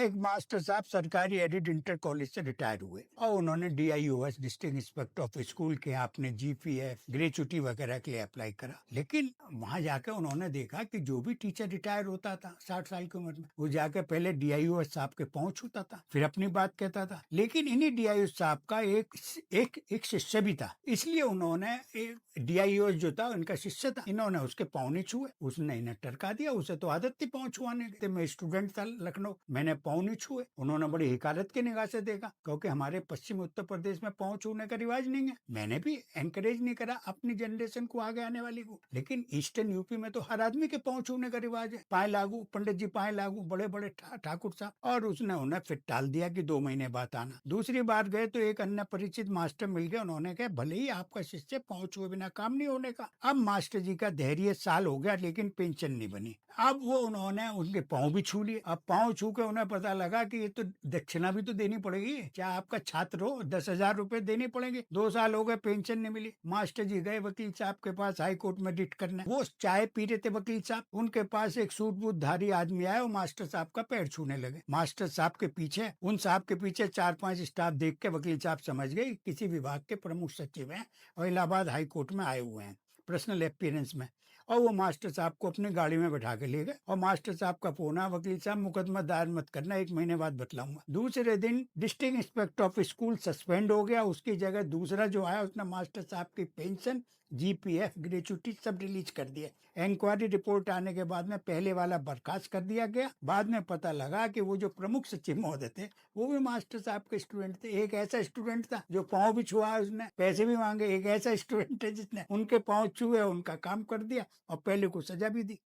एक मास्टर साहब सरकारी एडिट इंटर कॉलेज से रिटायर हुए और उन्होंने DIOS district inspector of school के आपने GPF ग्रेचुटी वगैरह के लिए अप्लाई करा। लेकिन वहां जाके उन्होंने देखा कि जो भी टीचर रिटायर होता था 60 साल की उम्र में, वो जाके पहले DIOS साहब के पांव छूता था, फिर अपनी बात कहता था। लेकिन इन्हीं DIOS साहब का एक शिष्य भी था, इसलिए उन्होंने DIOS जो था उनका शिष्य था, इन्होंने उसके पाँव नहीं छुए। उसने इन्हें टरका दिया, उसे तो आदत थी पाँव छुआने की। मैं स्टूडेंट था लखनऊ, मैंने पाँव नहीं छुए। उन्होंने बड़ी हिकारत की निगाह से देखा, क्योंकि हमारे पश्चिम उत्तर प्रदेश में पाँव छूने का रिवाज नहीं है। मैंने भी एनकरेज नहीं करा अपनी जनरेशन को, आगे आने वाली को। लेकिन ईस्टर्न यूपी में तो हर आदमी के पाँव छूने का रिवाज है। पाए लागू, पंडित जी पाए लागू, बड़े बड़े ठाकुर साहब। और उसने उन्हें फिर टाल दिया कि 2 महीने बाद आना। दूसरी बार गए तो एक अन्य परिचित मास्टर मिल गए, उन्होंने कहा भले ही आपका शिष्य पाँव छुए बिना काम नहीं होने का। अब मास्टर जी का धैर्य साल हो गया, लेकिन पेंशन नहीं बनी। अब वो उन्होंने उनके पाँव भी छू लिए। अब पाँव छू के उन्हें पता लगा कि ये तो दक्षिणा भी तो देनी पड़ेगी, क्या आपका छात्र हो 10,000 रुपए देने पड़ेंगे। 2 साल हो गए, पेंशन नहीं मिली। मास्टर जी गए वकील साहब के पास, हाई कोर्ट में रिट करने। वो चाय पी रहे थे वकील साहब, उनके पास एक सूट बूट धारी आदमी आया और मास्टर साहब का पैर छूने लगे। मास्टर साहब के पीछे, उन साहब के पीछे 4-5 स्टाफ देख के वकील साहब समझ गए किसी विभाग के प्रमुख सचिव हैं और इलाहाबाद हाई कोर्ट में आए हुए हैं पर्सनल अपीयरेंस में। और वो मास्टर साहब को अपनी गाड़ी में बैठा के ले गए। और मास्टर साहब का फोन आया, वकील साहब मुकदमा दायर मत करना, 1 महीने बाद बतलाऊंगा। दूसरे दिन district inspector of school suspend हो गया, उसकी जगह दूसरा जो आया उसने मास्टर साहब की पेंशन, GPF ग्रेचुटी सब रिलीज कर दिया। इंक्वायरी रिपोर्ट आने के बाद में पहले वाला बर्खास्त कर दिया गया। बाद में पता लगा कि वो जो प्रमुख सचिव महोदय थे वो भी मास्टर साहब के स्टूडेंट थे। एक ऐसा स्टूडेंट था जो पाँव भी छुआ, उसने पैसे भी मांगे। एक ऐसा स्टूडेंट है जिसने उनके पाँव छुए, उनका काम कर दिया और पहले को सजा भी दी।